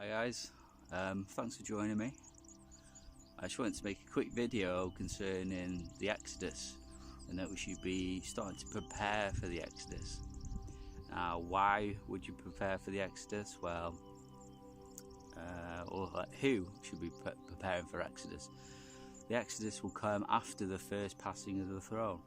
Hi guys, thanks for joining me. I just wanted to make a quick video concerning the Exodus and that we should be starting to prepare for the Exodus. Now, why would you prepare for the Exodus? Well, who should be preparing for Exodus? The Exodus will come after the first passing of the throne.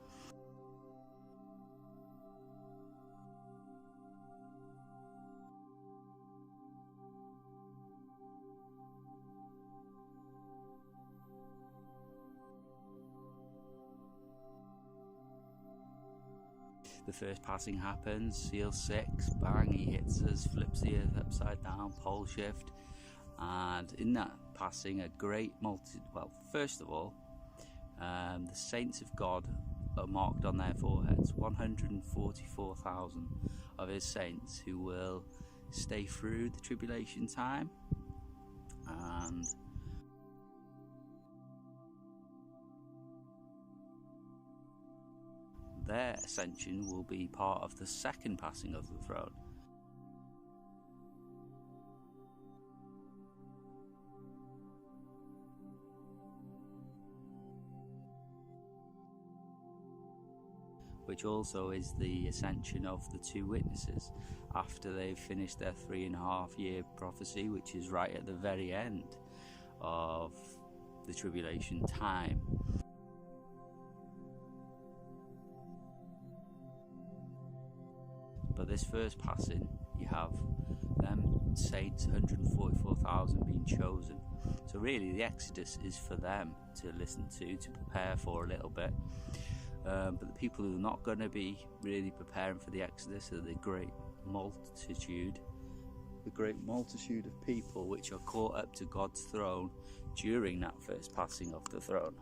The first passing happens, seal 6, bang, he hits us, flips the earth upside down, pole shift, and in that passing a great first of all, the saints of God are marked on their foreheads, 144,000 of his saints who will stay through the tribulation time, and their ascension will be part of the second passing of the throne. Which also is the ascension of the two witnesses after they've finished their 3.5-year prophecy, which is right at the very end of the tribulation time. But this first passing, you have them saints, 144,000 being chosen. So really the Exodus is for them to listen to prepare for a little bit. But the people who are not going to be really preparing for the Exodus are the great multitude of people which are caught up to God's throne during that first passing of the throne.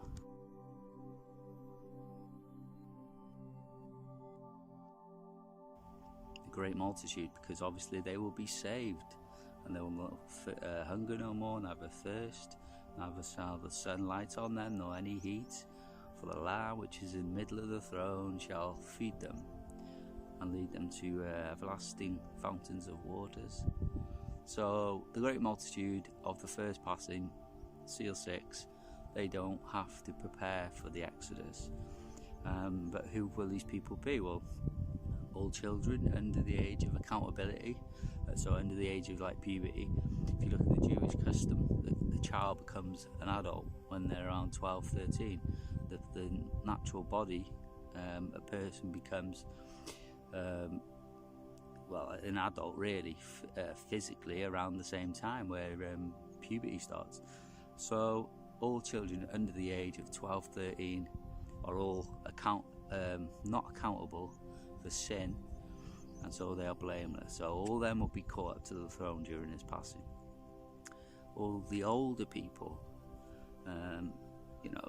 Great multitude, because obviously they will be saved and they will not hunger no more, neither thirst, neither shall the sunlight on them nor any heat, for the Lamb which is in the middle of the throne shall feed them and lead them to everlasting fountains of waters. So the great multitude of the first passing, seal 6, they don't have to prepare for the Exodus. But who will these people be? Well, all children under the age of accountability, so under the age of puberty. If you look at the Jewish custom, the child becomes an adult when they're around 12, 13. The natural body, a person becomes an adult really, physically around the same time where puberty starts. So all children under the age of 12, 13 are all not accountable for sin, and so they are blameless. So all them will be caught up to the throne during his passing. All the older people,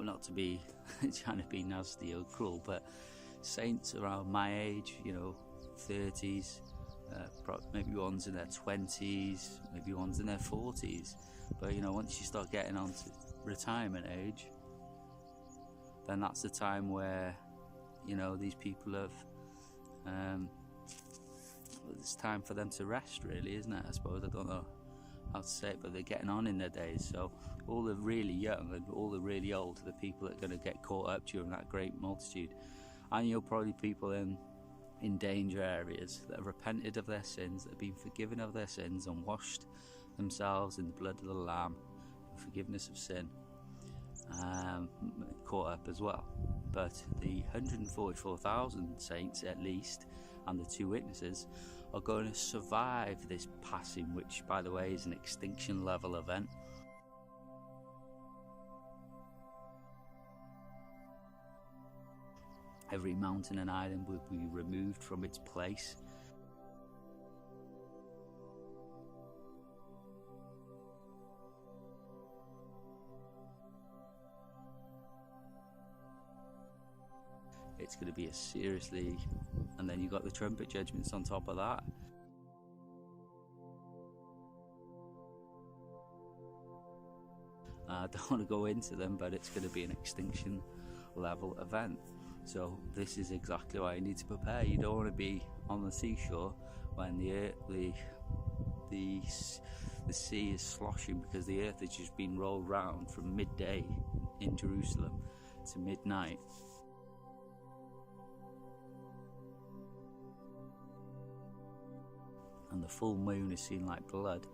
not to be trying to be nasty or cruel, but saints around my age, 30s, maybe one's in their 20s, maybe one's in their 40s, but once you start getting on to retirement age, then that's the time where these people have it's time for them to rest, really, isn't it? I suppose. I don't know how to say it, but they're getting on in their days. So all the really young and all the really old are the people that are going to get caught up during that great multitude. And you'll probably people in danger areas that have repented of their sins, that have been forgiven of their sins and washed themselves in the blood of the Lamb for forgiveness of sin, caught up as well. But the 144,000 saints at least, and the two witnesses, are going to survive this passing, which by the way is an extinction level event. Every mountain and island will be removed from its place. It's going to be and then you've got the trumpet judgments on top of that. I don't want to go into them, but it's going to be an extinction level event. So this is exactly why you need to prepare. You don't want to be on the seashore when the the sea is sloshing because the earth has just been rolled round from midday in Jerusalem to midnight. And the full moon is seen like blood.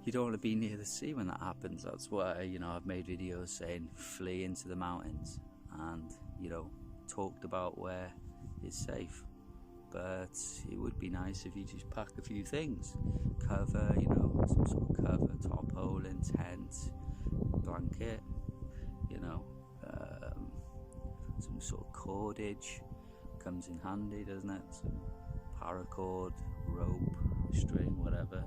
You don't want to be near the sea when that happens. That's why, I've made videos saying flee into the mountains, and, talked about where it's safe. But it would be nice if you just pack a few things. Cover, some sort of cover, tarpaulin, tent, blanket, some sort of cordage. Comes in handy, doesn't it? Some paracord, rope, string, whatever.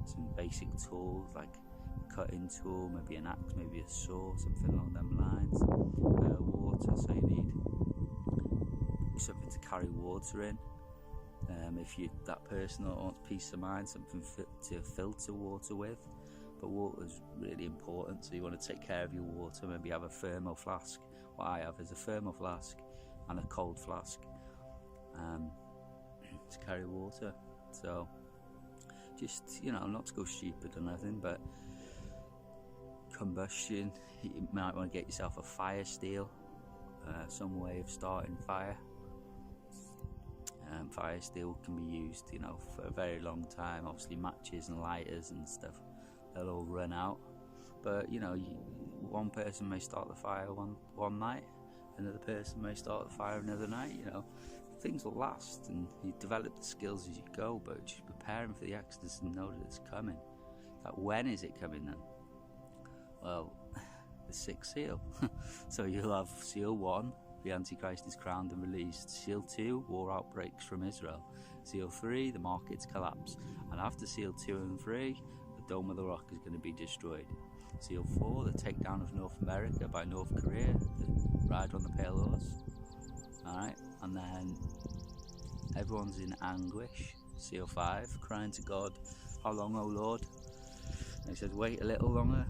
Some basic tools like a cutting tool, maybe an axe, maybe a saw, something along them lines. Water, so you need something to carry water in. If you're that person that wants peace of mind, something to filter water with. But water is really important, so you want to take care of your water. Maybe have a thermo flask. What I have is a thermo flask and a cold flask to carry water. So just, not to go stupid or nothing, but combustion, you might want to get yourself a fire steel, some way of starting fire. Fire steel can be used, for a very long time. Obviously matches and lighters and stuff, they'll all run out. But, one person may start the fire one night, another person may start the fire another night, Things will last, and you develop the skills as you go, but just preparing for the Exodus and know that it's coming. Like, when is it coming then? Well, the sixth seal. So you'll have seal 1, the Antichrist is crowned and released. Seal 2, war outbreaks from Israel. Seal 3, the markets collapse. And after seal 2 and 3, the Dome of the Rock is going to be destroyed. Seal 4, the takedown of North America by North Korea, the ride on the pale horse. Alright, and then everyone's in anguish. Seal 5, crying to God, how long, O Lord? And he says, wait a little longer.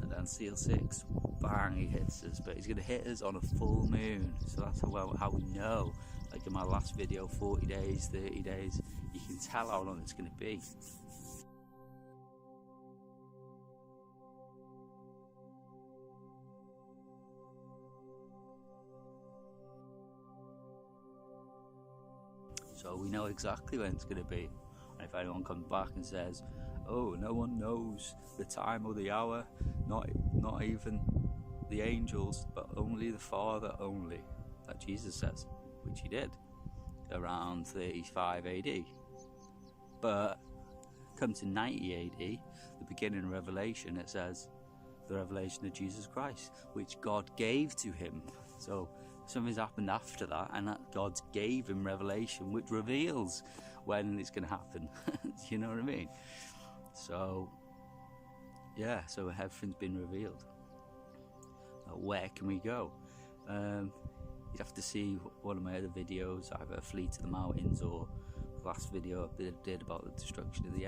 And then seal 6, bang, he hits us. But he's going to hit us on a full moon. So that's how we know. Like in my last video, 40 days, 30 days, you can tell how long it's going to be. So we know exactly when it's going to be. And if anyone comes back and says, oh, no one knows the time or the hour, not even the angels, but only the Father only, that Jesus says, which he did around 35 AD. But come to 90 AD, the beginning of Revelation, it says the revelation of Jesus Christ, which God gave to him. So something's happened after that, and that God gave him revelation, which reveals when it's going to happen. You know what I mean? So, yeah, so everything's been revealed. Where can we go? You'd have to see one of my other videos, either Flee to the Mountains or the last video I did about the destruction of the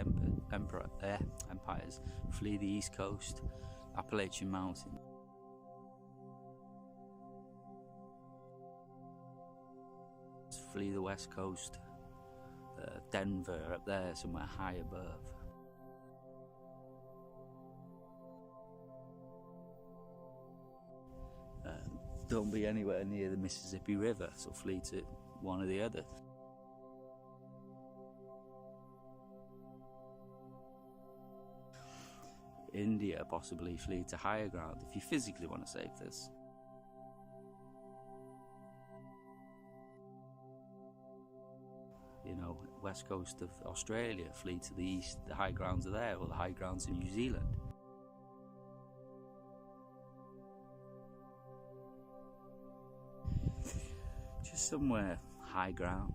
empires. Flee the East Coast, Appalachian Mountain. Flee the West Coast, Denver up there, somewhere high above. Don't be anywhere near the Mississippi River, so flee to one or the other. India, possibly flee to higher ground if you physically want to save this. West coast of Australia, flee to the east, the high grounds are there, or the high grounds in New Zealand. Just somewhere high ground.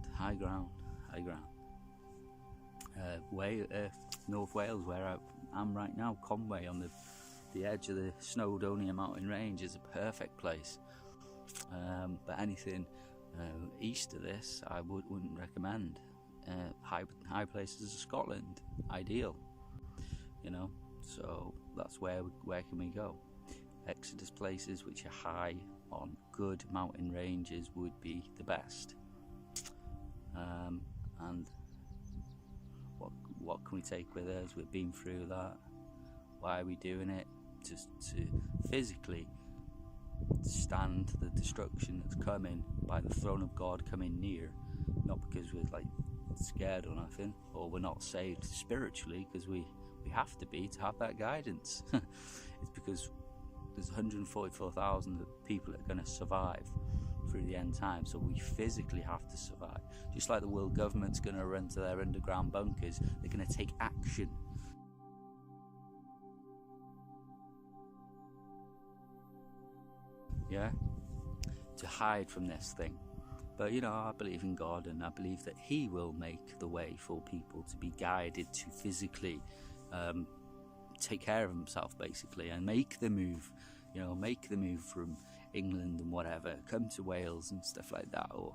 North Wales, where I am right now, Conway, on the edge of the Snowdonia mountain range, is a perfect place. But anything east of this, I wouldn't recommend. High places of Scotland, ideal. So that's where can we go? Exodus places which are high on good mountain ranges would be the best. And what can we take with us? We've been through that. Why are we doing it? Just to physically stand the destruction that's coming by the throne of God coming near, not because we're like scared or nothing, or we're not saved spiritually, because we have to be to have that guidance. It's because there's 144,000 people that are going to survive through the end time, so we physically have to survive. Just like the world government's going to run to their underground bunkers, they're going to take action. Yeah, to hide from this thing. But I believe in God, and I believe that He will make the way for people to be guided to physically take care of Himself, basically, and make the move. Make the move from England and whatever, come to Wales and stuff like that, or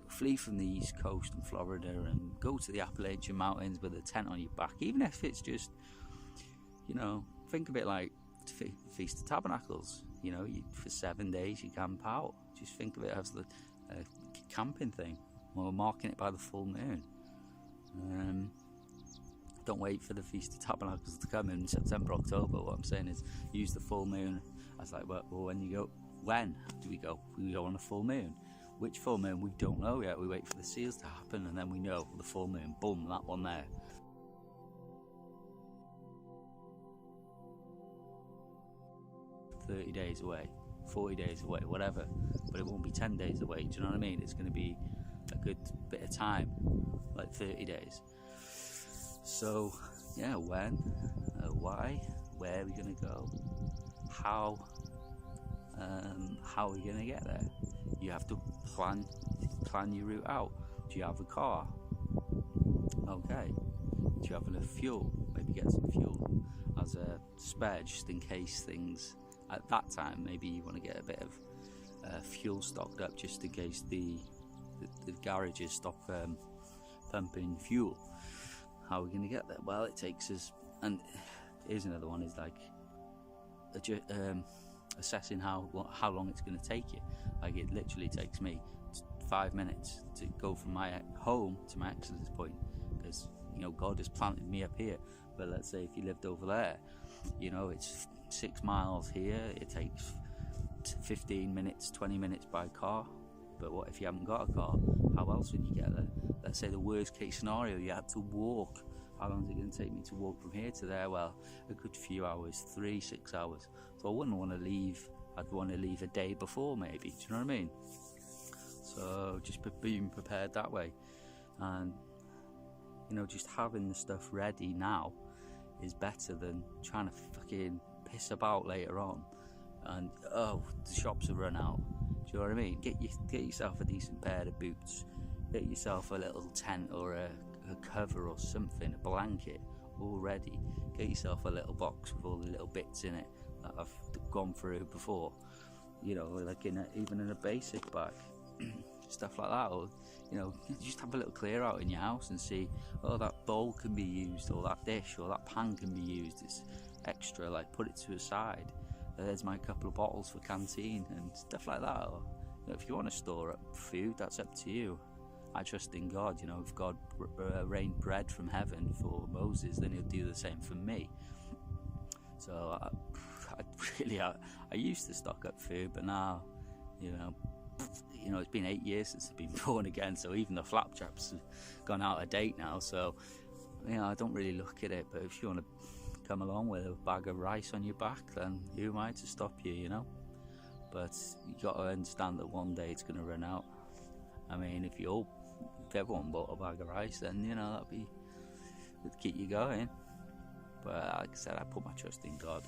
flee from the East Coast and Florida and go to the Appalachian Mountains with a tent on your back, even if it's just, think of it like Feast of Tabernacles. For 7 days you camp out. Just think of it as the camping thing, or marking it by the full moon. Don't wait for the Feast of Tabernacles to come in September, October. What I'm saying is use the full moon as like, well, when do we go? We go on a full moon. Which full moon? We don't know yet. We wait for the seals to happen, and then we know the full moon. Boom, that one there. $30 days away, 40 days away, whatever, but it won't be 10 days away. Do you know what I mean? It's going to be a good bit of time, like 30 days. So yeah, when, why, where are we going to go, how are we going to get there? You have to plan your route out. Do you have a car? Okay. Do you have enough fuel? Maybe get some fuel as a spare, just in case things. At that time, maybe you want to get a bit of fuel stocked up, just in case the garages stop pumping fuel. How are we going to get there? Well, it takes us, and here's another one, is like assessing how long it's going to take you. Like, it literally takes me 5 minutes to go from my home to my Exodus point, because God has planted me up here. But let's say if you lived over there, it's 6 miles here, it takes 15 minutes, 20 minutes by car. But what if you haven't got a car? How else would you get there? Let's say the worst case scenario, you had to walk. How long is it going to take me to walk from here to there? Well, a good few hours, 3-6 hours. So I wouldn't want to leave. I'd want to leave a day before, maybe. Do you know what I mean? So just being prepared that way. And just having the stuff ready now is better than trying to fucking piss about later on and the shops have run out. Do you know what I mean? Get yourself a decent pair of boots, get yourself a little tent or a cover or something, a blanket all ready. Get yourself a little box with all the little bits in it that I've gone through before, like even in a basic bag. Stuff like that. Or just have a little clear out in your house and see, that bowl can be used, or that dish or that pan can be used. It's extra, like put it to a side. There's my couple of bottles for canteen and stuff like that. Or if you want to store up food, that's up to you. I trust in God. If God rained bread from heaven for Moses, then He'll do the same for me. So I used to stock up food, but now it's been 8 years since I've been born again, so even the flapjacks have gone out of date now. So I don't really look at it. But if you want to come along with a bag of rice on your back, then who am I to stop you? But you got to understand that one day it's going to run out. I mean, if everyone bought a bag of rice, then would keep you going. But like I said, I put my trust in God.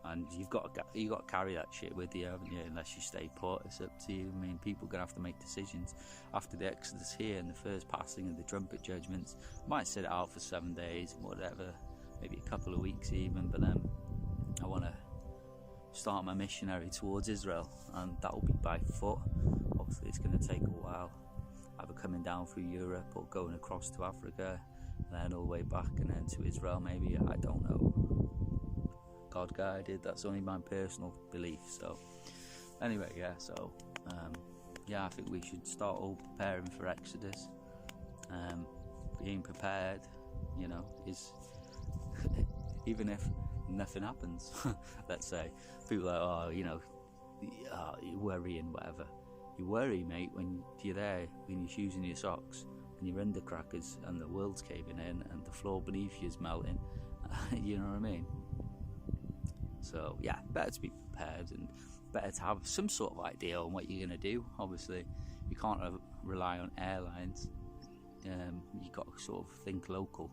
And you've got to carry that shit with you, haven't you? Unless you stay put, it's up to you. I mean, people are going to have to make decisions after the Exodus here and the first passing of the trumpet judgments. Might sit it out for 7 days, whatever, maybe a couple of weeks even. But then I want to start my missionary towards Israel, and that will be by foot. Obviously, it's going to take a while, either coming down through Europe or going across to Africa, and then all the way back and then to Israel. Maybe, I don't know. God guided, that's only my personal belief. So anyway, I think we should start all preparing for Exodus, being prepared, is even if nothing happens, let's say, people are like, you're worrying, whatever. You worry, mate, when you're there, when you're using your socks, and you're under crackers, and the world's caving in, and the floor beneath you is melting. You know what I mean? So, yeah, better to be prepared, and better to have some sort of idea on what you're going to do. Obviously, you can't rely on airlines. You've got to sort of think local,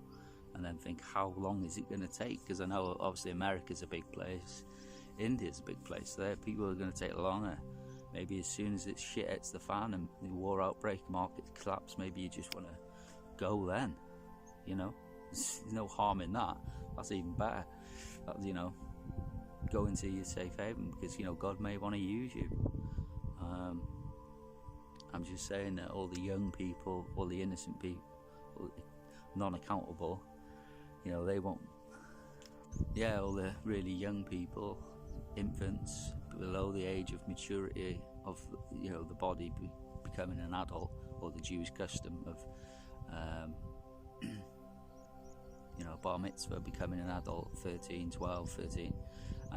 and then think, how long is it going to take? Because I know, obviously, America's a big place. India's a big place. There, people are going to take longer. Maybe as soon as it's shit hits the fan and the war outbreak, markets collapse, maybe you just want to go then. There's no harm in that. That's even better. Go into your safe haven, because God may want to use you. I'm just saying that all the young people, all the innocent people, non-accountable, they won't. Yeah, all the really young people, infants below the age of maturity of the body becoming an adult, or the Jewish custom of bar mitzvah, becoming an adult, 13, 12, 13.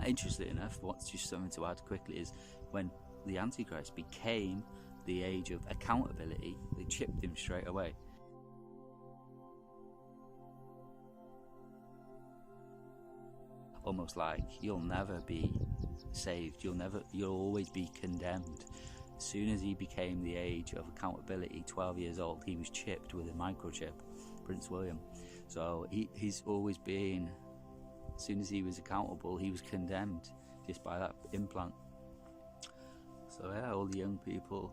Interestingly enough, what's just something to add quickly is when the Antichrist became the age of accountability, they chipped him straight away. Almost like you'll never be saved, you'll always be condemned. As soon as he became the age of accountability, 12 years old, he was chipped with a microchip, Prince William. So he's always been, as soon as he was accountable, he was condemned just by that implant. So yeah, all the young people,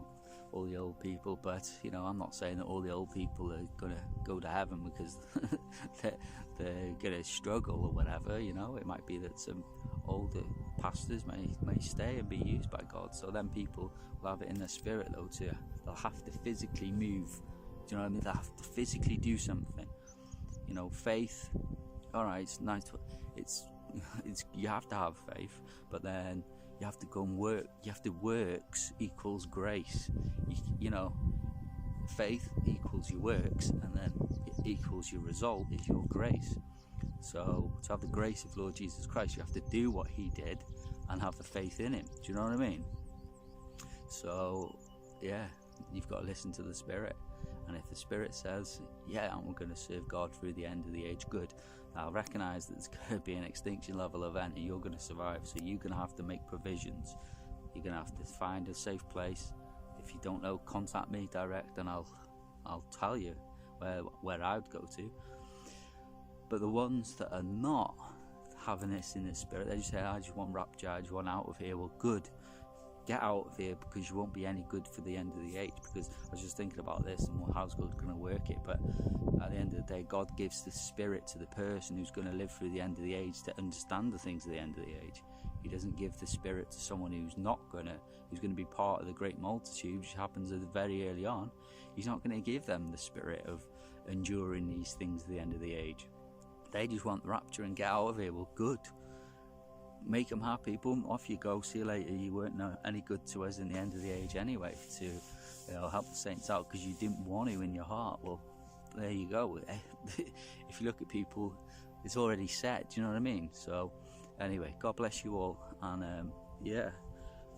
all the old people, but I'm not saying that all the old people are gonna go to heaven because they're gonna struggle or whatever. It might be that some older pastors may stay and be used by God. So then people will have it in their spirit though they'll have to physically move. Do you know what I mean? They'll have to physically do something. Faith. All right, it's nice. It's you have to have faith, but then you have to go and work. You have to works equals grace. Faith equals your works, and then it equals your result is your grace. So to have the grace of Lord Jesus Christ, you have to do what he did and have the faith in him. Do you know what I mean? So yeah, you've got to listen to the Spirit. And if the Spirit says, yeah, I'm going to serve God through the end of the age, good. I'll recognise that there's going to be an extinction level event and you're going to survive. So you're going to have to make provisions. You're going to have to find a safe place. If you don't know, contact me direct and I'll tell you where I'd go to. But the ones that are not having this in the Spirit, they just say, I just want rapture, I just want out of here. Well, good. Get out of here, because you won't be any good for the end of the age. Because I was just thinking about this and how's God going to work it. But at the end of the day, God gives the Spirit to the person who's going to live through the end of the age to understand the things of the end of the age. He doesn't give the Spirit to someone who's going to be part of the great multitude, which happens very early on. He's not going to give them the Spirit of enduring these things at the end of the age. They just want the rapture and get out of here. Well, good. Make them happy. Boom, off you go. See you later. You weren't any good to us in the end of the age anyway to help the saints out because you didn't want to in your heart. Well, there you go. If you look at people, it's already set. Do you know what I mean? So anyway, God bless you all. And yeah,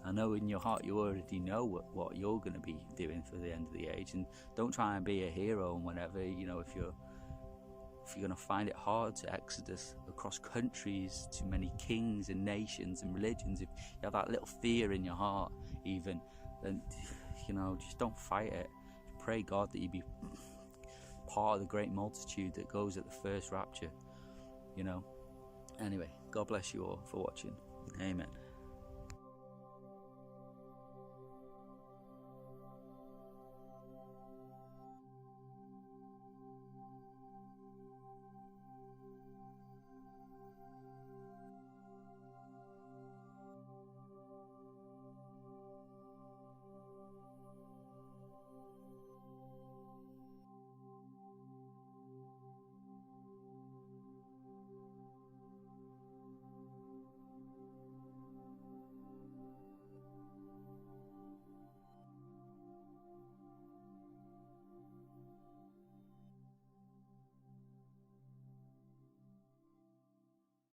I know in your heart you already know what you're going to be doing for the end of the age. And don't try and be a hero and whatever. If you're going to find it hard to exodus across countries to many kings and nations and religions, if you have that little fear in your heart even, then just don't fight it. Pray God that you be part of the great multitude that goes at the first rapture. Anyway, God bless you all for watching. Amen.